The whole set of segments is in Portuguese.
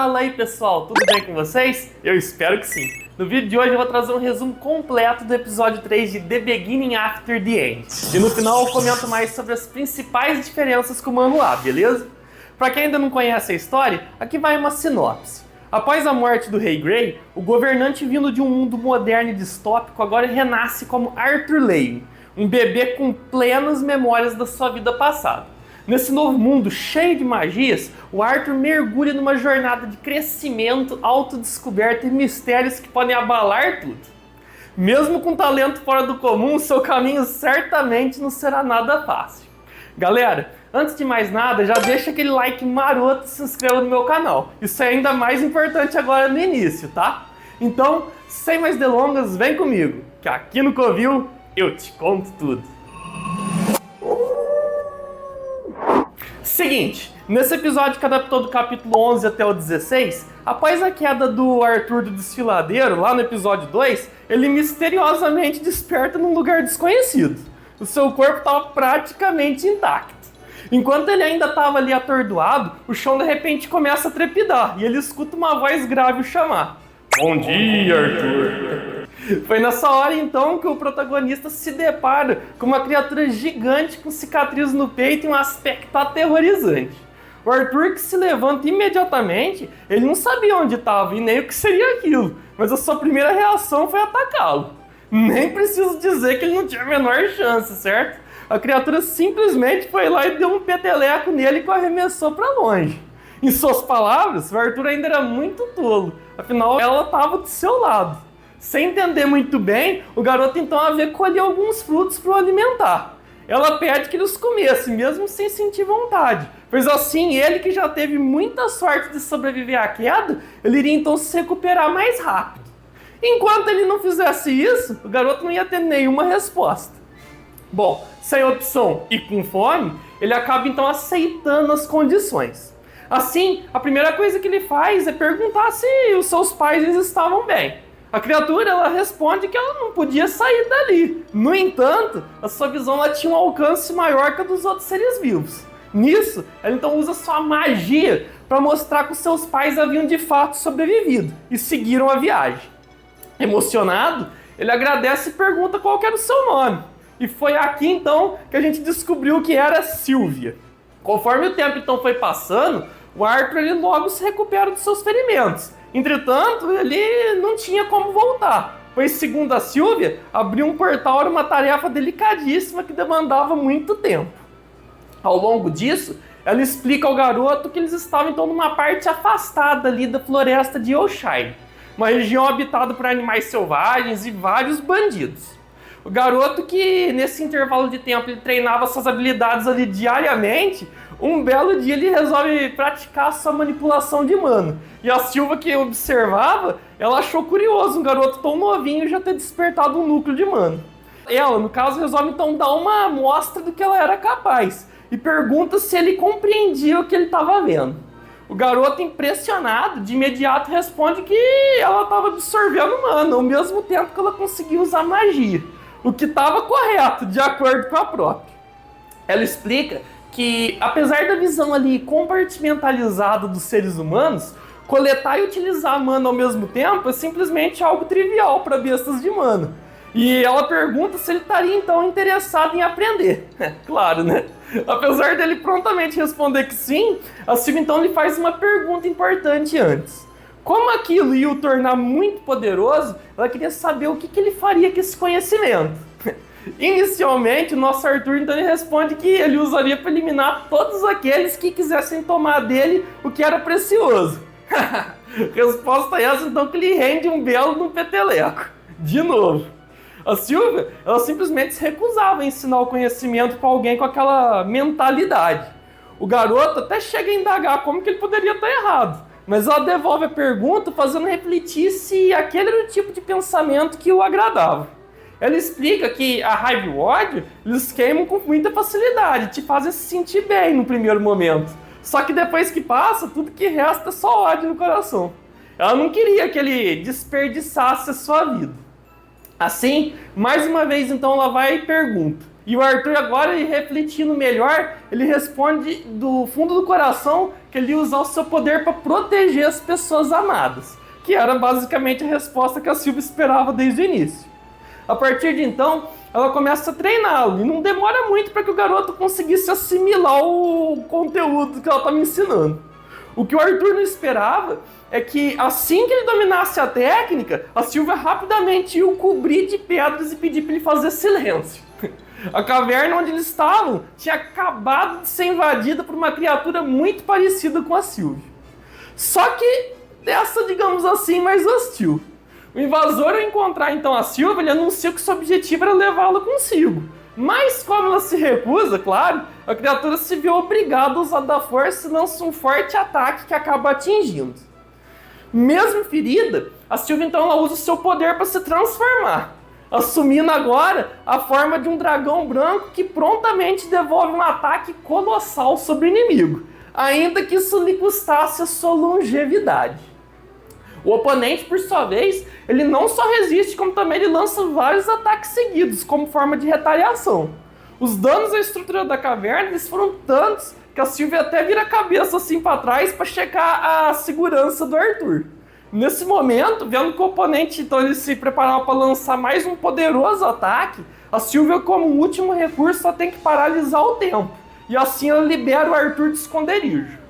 Fala aí pessoal, tudo bem com vocês? Eu espero que sim. No vídeo de hoje eu vou trazer um resumo completo do episódio 3 de The Beginning After the End. E no final eu comento mais sobre as principais diferenças com o manhwa, beleza? Pra quem ainda não conhece a história, aqui vai uma sinopse. Após a morte do Rei Grey, o governante vindo de um mundo moderno e distópico agora renasce como Arthur Lane, um bebê com plenas memórias da sua vida passada. Nesse novo mundo cheio de magias, o Arthur mergulha numa jornada de crescimento, autodescoberta e mistérios que podem abalar tudo. Mesmo com talento fora do comum, seu caminho certamente não será nada fácil. Galera, antes de mais nada, já deixa aquele like maroto e se inscreva no meu canal. Isso é ainda mais importante agora no início, tá? Então, sem mais delongas, vem comigo, que aqui no Covil eu te conto tudo. Seguinte, nesse episódio que adaptou do capítulo 11 até o 16, após a queda do Arthur do desfiladeiro, lá no episódio 2, ele misteriosamente desperta num lugar desconhecido. O seu corpo estava praticamente intacto. Enquanto ele ainda estava ali atordoado, o chão de repente começa a trepidar e ele escuta uma voz grave o chamar. Bom dia, Arthur! Foi nessa hora então que o protagonista se depara com uma criatura gigante com cicatrizes no peito e um aspecto aterrorizante. O Arthur, que se levanta imediatamente, ele não sabia onde estava e nem o que seria aquilo, mas a sua primeira reação foi atacá-lo. Nem preciso dizer que ele não tinha a menor chance, certo? A criatura simplesmente foi lá e deu um peteleco nele que o arremessou para longe. Em suas palavras, o Arthur ainda era muito tolo, afinal ela estava do seu lado. Sem entender muito bem, o garoto então a vê colher alguns frutos para o alimentar. Ela pede que ele os comesse, mesmo sem sentir vontade, pois assim ele, que já teve muita sorte de sobreviver à queda, ele iria então se recuperar mais rápido. Enquanto ele não fizesse isso, o garoto não ia ter nenhuma resposta. Bom, sem opção e com fome, ele acaba então aceitando as condições. Assim, a primeira coisa que ele faz é perguntar se os seus pais eles estavam bem. A criatura ela responde que ela não podia sair dali. No entanto, a sua visão ela tinha um alcance maior que a dos outros seres vivos. Nisso, ela então usa sua magia para mostrar que os seus pais haviam de fato sobrevivido e seguiram a viagem. Emocionado, ele agradece e pergunta qual que era o seu nome. E foi aqui então que a gente descobriu que era Sylvia. Conforme o tempo então foi passando, o Arthur ele logo se recupera dos seus ferimentos. Entretanto, ele não tinha como voltar, pois segundo a Sylvia, abrir um portal era uma tarefa delicadíssima que demandava muito tempo. Ao longo disso, ela explica ao garoto que eles estavam então numa parte afastada ali da floresta de Oshire, uma região habitada por animais selvagens e vários bandidos. O garoto, que nesse intervalo de tempo ele treinava suas habilidades ali diariamente, um belo dia ele resolve praticar sua manipulação de mana. E a Silva, que observava, ela achou curioso um garoto tão novinho já ter despertado um núcleo de mana. Ela, no caso, resolve então dar uma amostra do que ela era capaz e pergunta se ele compreendia o que ele estava vendo. O garoto, impressionado, de imediato responde que ela estava absorvendo mana, ao mesmo tempo que ela conseguia usar magia, o que estava correto, de acordo com a própria. Ela explica que, apesar da visão ali compartimentalizada dos seres humanos, coletar e utilizar mana ao mesmo tempo é simplesmente algo trivial para bestas de mana. E ela pergunta se ele estaria então interessado em aprender. Claro, né? Apesar dele prontamente responder que sim, a Sylvia então lhe faz uma pergunta importante antes. Como aquilo ia o tornar muito poderoso, ela queria saber o que ele faria com esse conhecimento. Inicialmente, o nosso Arthur então ele responde que ele usaria para eliminar todos aqueles que quisessem tomar dele o que era precioso. Resposta essa então que lhe rende um belo no peteleco. De novo. A Sylvia, ela simplesmente se recusava a ensinar o conhecimento para alguém com aquela mentalidade. O garoto até chega a indagar como que ele poderia estar errado, mas ela devolve a pergunta fazendo refletir se aquele era o tipo de pensamento que o agradava. Ela explica que a raiva e o ódio, eles queimam com muita facilidade, te fazem se sentir bem no primeiro momento. Só que depois que passa, tudo que resta é só ódio no coração. Ela não queria que ele desperdiçasse a sua vida. Assim, mais uma vez então ela vai e pergunta. E o Arthur agora, refletindo melhor, ele responde do fundo do coração que ele ia usar o seu poder para proteger as pessoas amadas, que era basicamente a resposta que a Sylvia esperava desde o início. A partir de então, ela começa a treiná-lo, e não demora muito para que o garoto conseguisse assimilar o conteúdo que ela estava ensinando. O que o Arthur não esperava é que assim que ele dominasse a técnica, a Sylvia rapidamente ia o cobrir de pedras e pedir para ele fazer silêncio. A caverna onde eles estavam tinha acabado de ser invadida por uma criatura muito parecida com a Sylvia. Só que dessa, digamos assim, mais hostil. O invasor, ao encontrar então a Sylvia, ele anuncia que seu objetivo era levá-la consigo. Mas como ela se recusa, claro, a criatura se vê obrigada a usar da força e lança um forte ataque que acaba atingindo. Mesmo ferida, a Sylvia então ela usa o seu poder para se transformar, assumindo agora a forma de um dragão branco que prontamente devolve um ataque colossal sobre o inimigo, ainda que isso lhe custasse a sua longevidade. O oponente, por sua vez, ele não só resiste, como também ele lança vários ataques seguidos, como forma de retaliação. Os danos à estrutura da caverna eles foram tantos que a Sylvia até vira a cabeça assim para trás para checar a segurança do Arthur. Nesse momento, vendo que o oponente então, ele se preparava para lançar mais um poderoso ataque, a Sylvia, como último recurso, só tem que paralisar o tempo. E assim ela libera o Arthur de esconderijo.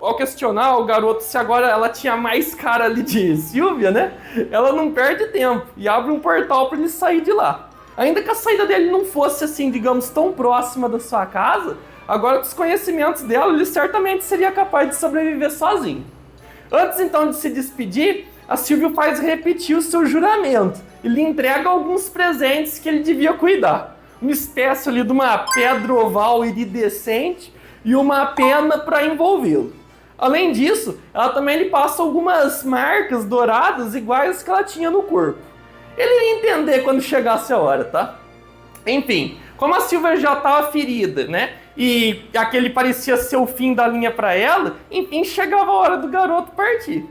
Ao questionar o garoto se agora ela tinha mais cara ali de Sylvia, né? Ela não perde tempo e abre um portal para ele sair de lá. Ainda que a saída dele não fosse assim, digamos, tão próxima da sua casa, agora com os conhecimentos dela, ele certamente seria capaz de sobreviver sozinho. Antes então de se despedir, a Sylvia faz repetir o seu juramento e lhe entrega alguns presentes que ele devia cuidar. Uma espécie ali de uma pedra oval iridescente e uma pena para envolvê-lo. Além disso, ela também lhe passa algumas marcas douradas iguais às que ela tinha no corpo. Ele ia entender quando chegasse a hora, tá? Enfim, como a Sylvia já estava ferida, né? E aquele parecia ser o fim da linha para ela, enfim, chegava a hora do garoto partir.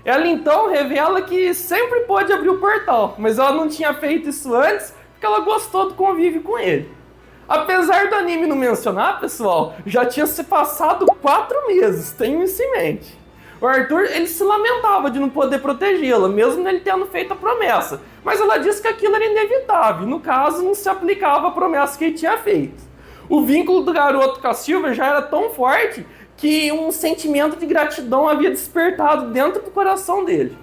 Ela então revela que sempre pôde abrir o portal, mas ela não tinha feito isso antes porque ela gostou do convívio com ele. Apesar do anime não mencionar, pessoal, já tinha se passado 4 meses, tenham isso em mente. O Arthur, ele se lamentava de não poder protegê-la, mesmo ele tendo feito a promessa, mas ela disse que aquilo era inevitável, e no caso não se aplicava a promessa que ele tinha feito. O vínculo do garoto com a Sylvia já era tão forte que um sentimento de gratidão havia despertado dentro do coração dele.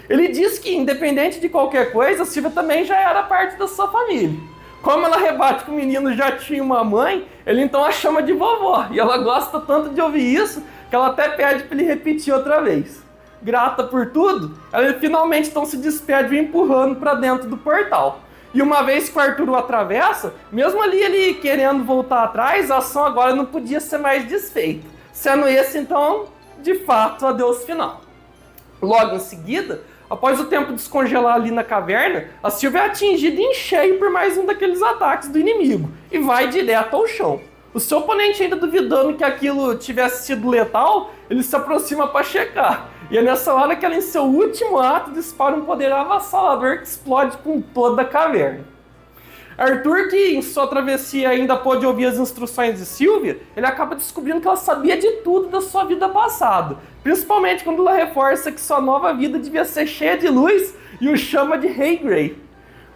Ele disse que, independente de qualquer coisa, a Sylvia também já era parte da sua família. Como ela rebate que o menino já tinha uma mãe, ele então a chama de vovó. E ela gosta tanto de ouvir isso, que ela até pede para ele repetir outra vez. Grata por tudo, ela finalmente então se despede o empurrando para dentro do portal. E uma vez que o Arthur o atravessa, mesmo ali ele querendo voltar atrás, a ação agora não podia ser mais desfeita. Sendo esse então, de fato, o adeus final. Logo em seguida, após o tempo descongelar ali na caverna, a Sylvia é atingida em cheio por mais um daqueles ataques do inimigo e vai direto ao chão. O seu oponente, ainda duvidando que aquilo tivesse sido letal, ele se aproxima para checar. E é nessa hora que ela, em seu último ato, dispara um poder avassalador que explode com toda a caverna. Arthur, que em sua travessia ainda pôde ouvir as instruções de Sylvia, ele acaba descobrindo que ela sabia de tudo da sua vida passada, principalmente quando ela reforça que sua nova vida devia ser cheia de luz e o chama de Rei Grey.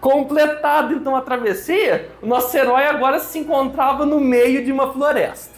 Completada então a travessia, o nosso herói agora se encontrava no meio de uma floresta.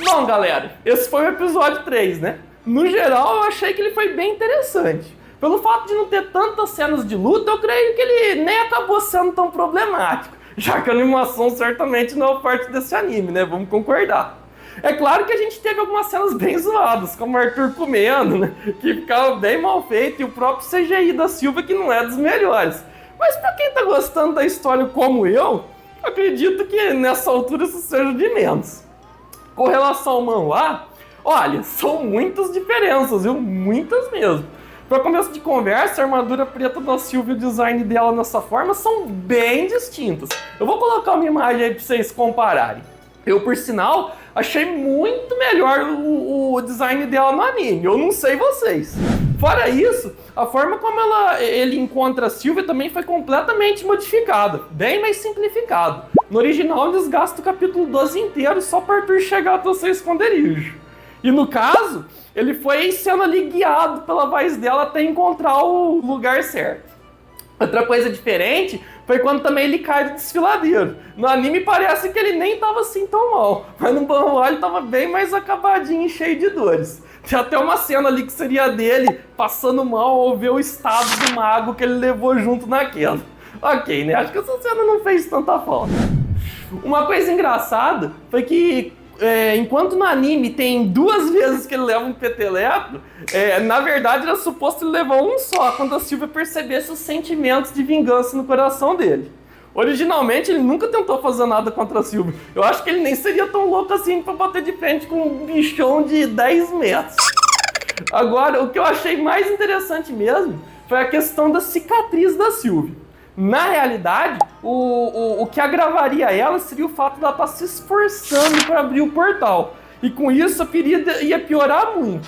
Bom, galera, esse foi o episódio 3, né? No geral, eu achei que ele foi bem interessante. Pelo fato de não ter tantas cenas de luta, eu creio que ele nem acabou sendo tão problemático, já que a animação certamente não é parte desse anime, né? Vamos concordar. É claro que a gente teve algumas cenas bem zoadas, como o Arthur comendo, né? Que ficava bem mal feito, e o próprio CGI da Sylvia, que não é dos melhores. Mas pra quem tá gostando da história como eu, acredito que nessa altura isso seja de menos. Com relação ao manhwa, olha, são muitas diferenças, viu? Muitas mesmo. Para começo de conversa, a armadura preta da Sylvia e o design dela nessa forma são bem distintos. Eu vou colocar uma imagem aí para vocês compararem. Eu, por sinal, achei muito melhor o design dela no anime. Eu não sei vocês. Fora isso, a forma como ele encontra a Sylvia também foi completamente modificada, bem mais simplificado. No original, eles gastam o capítulo 12 inteiro só para Arthur chegar até o seu esconderijo. E no caso, ele foi sendo ali guiado pela voz dela até encontrar o lugar certo. Outra coisa diferente foi quando também ele cai do desfiladeiro. No anime parece que ele nem tava assim tão mal, mas no Banwell ele tava bem mais acabadinho e cheio de dores. Tem até uma cena ali que seria dele passando mal ao ver o estado do mago que ele levou junto naquela. Ok, né? Acho que essa cena não fez tanta falta. Uma coisa engraçada foi que enquanto no anime tem 2 vezes que ele leva um peteleco, na verdade era suposto ele levar um só, quando a Sylvia percebesse os sentimentos de vingança no coração dele. Originalmente ele nunca tentou fazer nada contra a Sylvia. Eu acho que ele nem seria tão louco assim pra bater de frente com um bichão de 10 metros. Agora, o que eu achei mais interessante mesmo foi a questão da cicatriz da Sylvia. Na realidade, o que agravaria ela seria o fato de ela estar se esforçando para abrir o portal. E com isso a ferida ia piorar muito.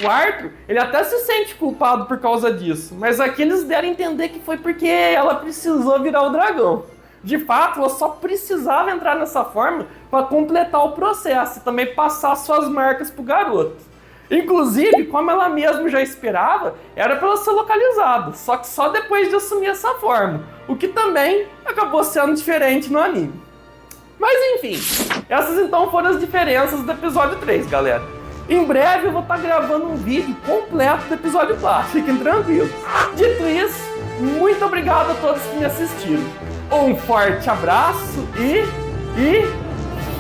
O Arthur, ele até se sente culpado por causa disso, mas aqui eles deram a entender que foi porque ela precisou virar o dragão. De fato, ela só precisava entrar nessa forma para completar o processo e também passar suas marcas pro garoto. Inclusive, como ela mesma já esperava, era para ela ser localizada, só que só depois de assumir essa forma, o que também acabou sendo diferente no anime. Mas enfim, essas então foram as diferenças do episódio 3, galera. Em breve eu vou estar gravando um vídeo completo do episódio 4, fiquem tranquilos. Dito isso, muito obrigado a todos que me assistiram. Um forte abraço e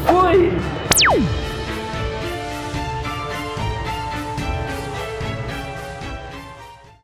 fui!